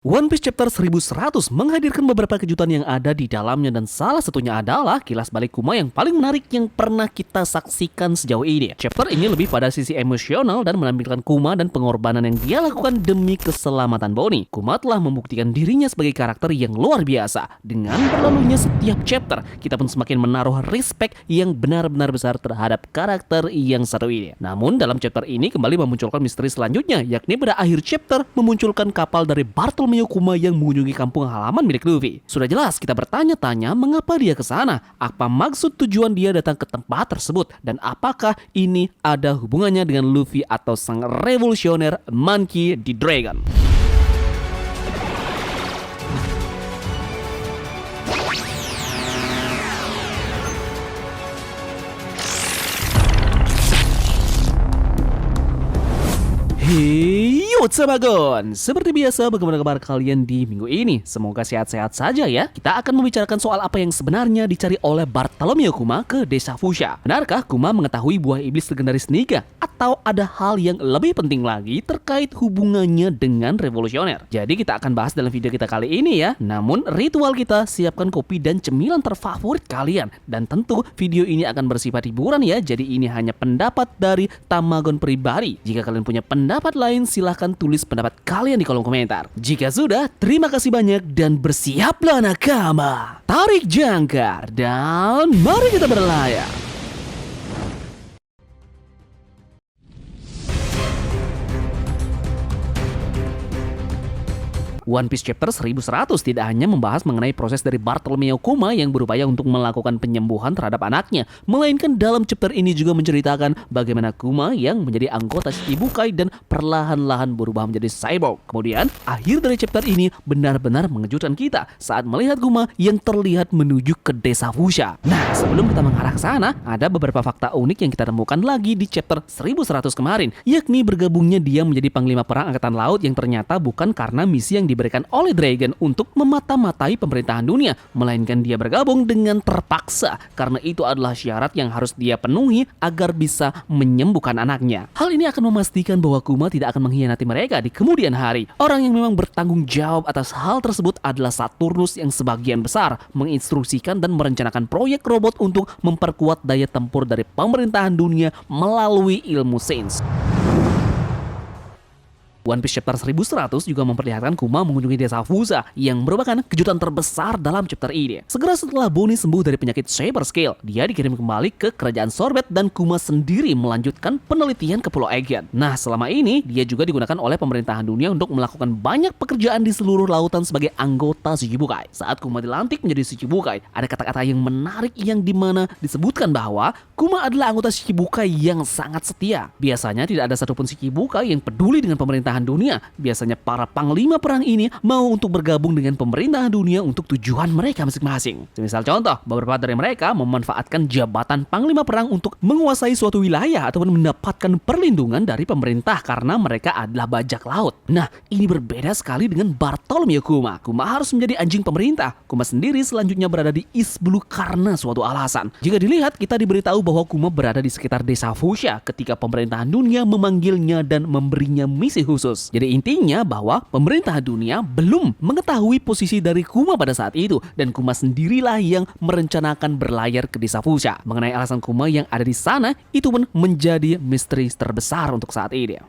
One Piece Chapter 1100 menghadirkan beberapa kejutan yang ada di dalamnya dan salah satunya adalah kilas balik Kuma yang paling menarik yang pernah kita saksikan sejauh ini. Chapter ini lebih pada sisi emosional dan menampilkan Kuma dan pengorbanan yang dia lakukan demi keselamatan Bonnie. Kuma telah membuktikan dirinya sebagai karakter yang luar biasa. Dengan berlalunya setiap chapter, kita pun semakin menaruh respect yang benar-benar besar terhadap karakter yang satu ini. Namun dalam chapter ini kembali memunculkan misteri selanjutnya, yakni pada akhir chapter memunculkan kapal dari Bartolomeo Kuma yang mengunjungi kampung halaman milik Luffy. Sudah jelas kita bertanya-tanya mengapa dia ke sana, apa maksud tujuan dia datang ke tempat tersebut, dan apakah ini ada hubungannya dengan Luffy atau sang revolusioner Monkey D. Dragon. Hey, what's up Agon? Seperti biasa, bagaimana kabar kalian di minggu ini? Semoga sehat-sehat saja ya. Kita akan membicarakan soal apa yang sebenarnya dicari oleh Bartolomeo Kuma ke desa Fushia. Benarkah Kuma mengetahui buah iblis legendaris Niga? Atau ada hal yang lebih penting lagi terkait hubungannya dengan revolusioner? Jadi kita akan bahas dalam video kita kali ini ya. Namun ritual kita, siapkan kopi dan cemilan terfavorit kalian. Dan tentu video ini akan bersifat hiburan ya. Jadi ini hanya pendapat dari Tamagon pribadi. Jika kalian punya pendapat lain, silahkan tulis pendapat kalian di kolom komentar. Jika sudah, terima kasih banyak dan bersiaplah nakama. Tarik jangkar dan mari kita berlayar. One Piece Chapter 1100 tidak hanya membahas mengenai proses dari Bartolomeo Kuma yang berupaya untuk melakukan penyembuhan terhadap anaknya, melainkan dalam chapter ini juga menceritakan bagaimana Kuma yang menjadi anggota Shichibukai dan perlahan-lahan berubah menjadi cyborg. Kemudian, akhir dari chapter ini benar-benar mengejutkan kita saat melihat Kuma yang terlihat menuju ke desa Fushia. Nah, sebelum kita mengarah ke sana, ada beberapa fakta unik yang kita temukan lagi di chapter 1100 kemarin, yakni bergabungnya dia menjadi panglima perang angkatan laut yang ternyata bukan karena misi yang diberikan oleh Dragon untuk memata-matai pemerintahan dunia, melainkan dia bergabung dengan terpaksa karena itu adalah syarat yang harus dia penuhi agar bisa menyembuhkan anaknya. Hal ini akan memastikan bahwa Kuma tidak akan mengkhianati mereka di kemudian hari. Orang yang memang bertanggung jawab atas hal tersebut adalah Saturnus yang sebagian besar menginstruksikan dan merencanakan proyek robot untuk memperkuat daya tempur dari pemerintahan dunia melalui ilmu sains. One Piece Chapter 1100 juga memperlihatkan Kuma mengunjungi desa Fushia yang merupakan kejutan terbesar dalam chapter ini. Segera setelah Bonnie sembuh dari penyakit Saber Scale, dia dikirim kembali ke kerajaan Sorbet dan Kuma sendiri melanjutkan penelitian ke Pulau Aegean. Nah, selama ini dia juga digunakan oleh pemerintahan dunia untuk melakukan banyak pekerjaan di seluruh lautan sebagai anggota Shichibukai. Saat Kuma dilantik menjadi Shichibukai, ada kata-kata yang menarik yang dimana disebutkan bahwa Kuma adalah anggota Shichibukai yang sangat setia. Biasanya tidak ada satupun Shichibukai yang peduli dengan pemerintahan dunia. Biasanya para panglima perang ini mau untuk bergabung dengan pemerintahan dunia untuk tujuan mereka masing-masing. Semisal contoh, beberapa dari mereka memanfaatkan jabatan panglima perang untuk menguasai suatu wilayah ataupun mendapatkan perlindungan dari pemerintah karena mereka adalah bajak laut. Nah, ini berbeda sekali dengan Bartolomeo Kuma. Kuma harus menjadi anjing pemerintah. Kuma sendiri selanjutnya berada di East Blue karena suatu alasan. Jika dilihat, kita diberitahu bahwa Kuma berada di sekitar desa Fushia ketika pemerintahan dunia memanggilnya dan memberinya misi khusus. Jadi intinya bahwa pemerintah dunia belum mengetahui posisi dari Kuma pada saat itu dan Kuma sendirilah yang merencanakan berlayar ke desa Fushia. Mengenai alasan Kuma yang ada di sana, itu pun menjadi misteri terbesar untuk saat ini.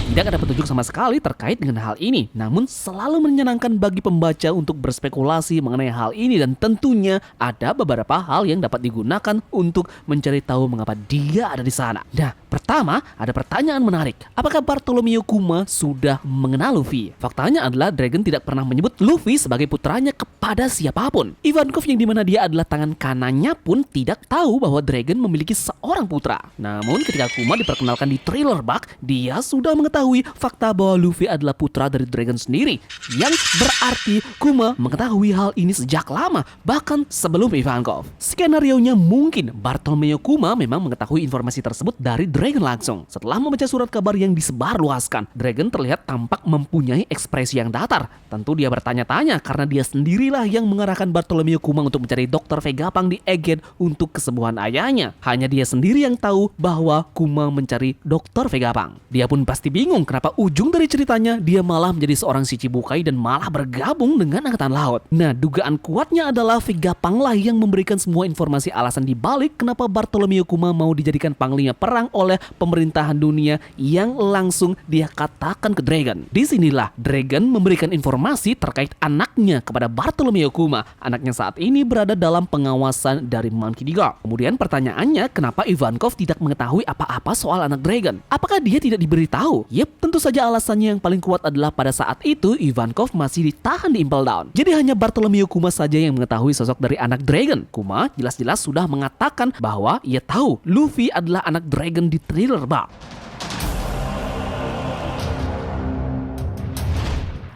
Tidak ada petunjuk sama sekali terkait dengan hal ini, namun selalu menyenangkan bagi pembaca untuk berspekulasi mengenai hal ini dan tentunya ada beberapa hal yang dapat digunakan untuk mencari tahu mengapa dia ada di sana. Nah, pertama ada pertanyaan menarik. Apakah Bartolomeo Kuma sudah mengenal Luffy? Faktanya adalah Dragon tidak pernah menyebut Luffy sebagai putranya kepada siapapun. Ivankov yang dimana dia adalah tangan kanannya pun tidak tahu bahwa Dragon memiliki seorang putra. Namun ketika Kuma diperkenalkan di Thriller Bark, dia sudah mengetahui fakta bahwa Luffy adalah putra dari Dragon sendiri, yang berarti Kuma mengetahui hal ini sejak lama, bahkan sebelum Ivankov. Skenarionya mungkin Bartolomeo Kuma memang mengetahui informasi tersebut dari Dragon langsung. Setelah membaca surat kabar yang disebarluaskan, Dragon terlihat tampak mempunyai ekspresi yang datar. Tentu dia bertanya-tanya karena dia sendirilah yang mengarahkan Bartolomeo Kuma untuk mencari Dr. Vegapunk di Aegean untuk kesembuhan ayahnya. Hanya dia sendiri yang tahu bahwa Kuma mencari Dr. Vegapunk. Dia pun pasti bingung bingung kenapa ujung dari ceritanya dia malah menjadi seorang Shichibukai dan malah bergabung dengan Angkatan Laut. Nah, dugaan kuatnya adalah Vegapunk lah yang memberikan semua informasi alasan dibalik kenapa Bartolomeo Kuma mau dijadikan panglima perang oleh pemerintahan dunia yang langsung dia katakan ke Dragon. Disinilah Dragon memberikan informasi terkait anaknya kepada Bartolomeo Kuma. Anaknya saat ini berada dalam pengawasan dari Monkey D. Garp. Kemudian pertanyaannya, kenapa Ivankov tidak mengetahui apa-apa soal anak Dragon? Apakah dia tidak diberitahu? Yep, tentu saja alasannya yang paling kuat adalah pada saat itu Ivankov masih ditahan di Impel Down. Jadi hanya Bartolomeo Kuma saja yang mengetahui sosok dari anak Dragon. Kuma jelas-jelas sudah mengatakan bahwa ia tahu Luffy adalah anak Dragon di Thriller Bark.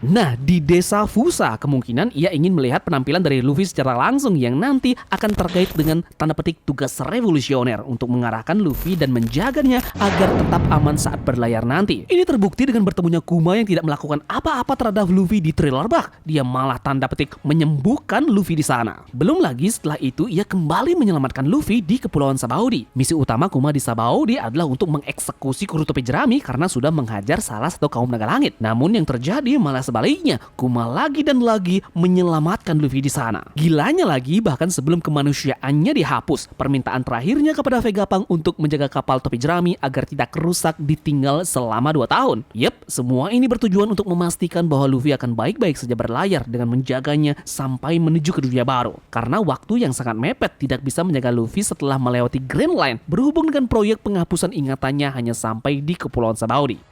Nah, di desa Fusa, kemungkinan ia ingin melihat penampilan dari Luffy secara langsung yang nanti akan terkait dengan tanda petik tugas revolusioner untuk mengarahkan Luffy dan menjaganya agar tetap aman saat berlayar nanti. Ini terbukti dengan bertemunya Kuma yang tidak melakukan apa-apa terhadap Luffy di Thriller Bark. Dia malah tanda petik menyembuhkan Luffy di sana. Belum lagi setelah itu ia kembali menyelamatkan Luffy di Kepulauan Sabaudi. Misi utama Kuma di Sabaudi adalah untuk mengeksekusi Kurutopi Jerami karena sudah menghajar salah satu kaum naga langit. Namun yang terjadi malah sebaliknya, Kuma lagi dan lagi menyelamatkan Luffy di sana. Gilanya lagi, bahkan sebelum kemanusiaannya dihapus, permintaan terakhirnya kepada Vegapunk untuk menjaga kapal topi jerami agar tidak rusak ditinggal selama 2 tahun. Yep, semua ini bertujuan untuk memastikan bahwa Luffy akan baik-baik saja berlayar dengan menjaganya sampai menuju ke dunia baru. Karena waktu yang sangat mepet tidak bisa menjaga Luffy setelah melewati Grand Line berhubung dengan proyek penghapusan ingatannya hanya sampai di Kepulauan Sabaudi.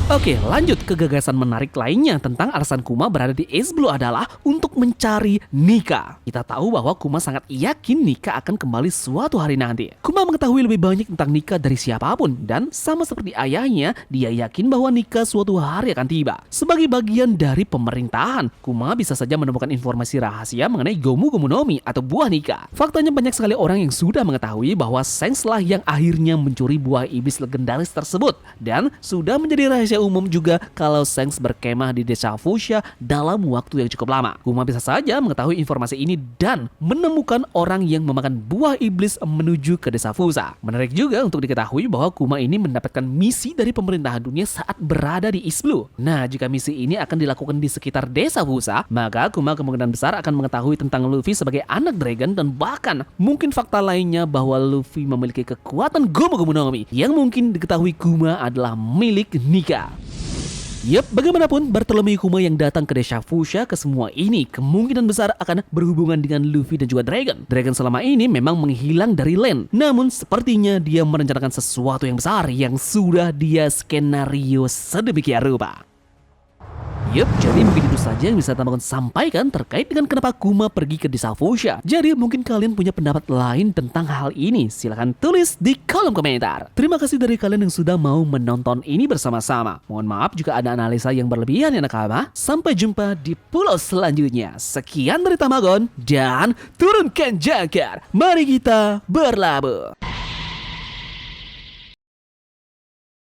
Oke, lanjut ke gagasan menarik lainnya tentang alasan Kuma berada di Ace Blue adalah untuk mencari Nika. Kita tahu bahwa Kuma sangat yakin Nika akan kembali suatu hari nanti. Kuma mengetahui lebih banyak tentang Nika dari siapapun dan sama seperti ayahnya, dia yakin bahwa Nika suatu hari akan tiba. Sebagai bagian dari pemerintahan, Kuma bisa saja menemukan informasi rahasia mengenai Gomu Gomu no Mi atau buah Nika. Faktanya banyak sekali orang yang sudah mengetahui bahwa Shanks lah yang akhirnya mencuri buah iblis legendaris tersebut dan sudah menjadi rahasia umum juga kalau Shanks berkemah di desa Fuchsia dalam waktu yang cukup lama. Kuma bisa saja mengetahui informasi ini dan menemukan orang yang memakan buah iblis menuju ke desa Fuchsia. Menarik juga untuk diketahui bahwa Kuma ini mendapatkan misi dari pemerintahan dunia saat berada di East Blue. Nah, jika misi ini akan dilakukan di sekitar desa Fuchsia, maka Kuma kemungkinan besar akan mengetahui tentang Luffy sebagai anak Dragon dan bahkan mungkin fakta lainnya bahwa Luffy memiliki kekuatan Gomu Gomu no Mi yang mungkin diketahui Kuma adalah milik Nika. Yep, bagaimanapun Bartolomeo Kuma yang datang ke desa Fuchsia ke semua ini kemungkinan besar akan berhubungan dengan Luffy dan juga Dragon. Dragon selama ini memang menghilang dari land, namun sepertinya dia merencanakan sesuatu yang besar yang sudah dia skenario sedemikian rupa. Yup, jadi mungkin itu saja yang bisa teman-teman sampaikan terkait dengan kenapa Kuma pergi ke desa Fuchsia. Jadi mungkin kalian punya pendapat lain tentang hal ini, silahkan tulis di kolom komentar. Terima kasih dari kalian yang sudah mau menonton ini bersama-sama. Mohon maaf jika ada analisa yang berlebihan ya nakama. Sampai jumpa di pulau selanjutnya. Sekian dari Tamagon dan turunkan jangkar. Mari kita berlabuh.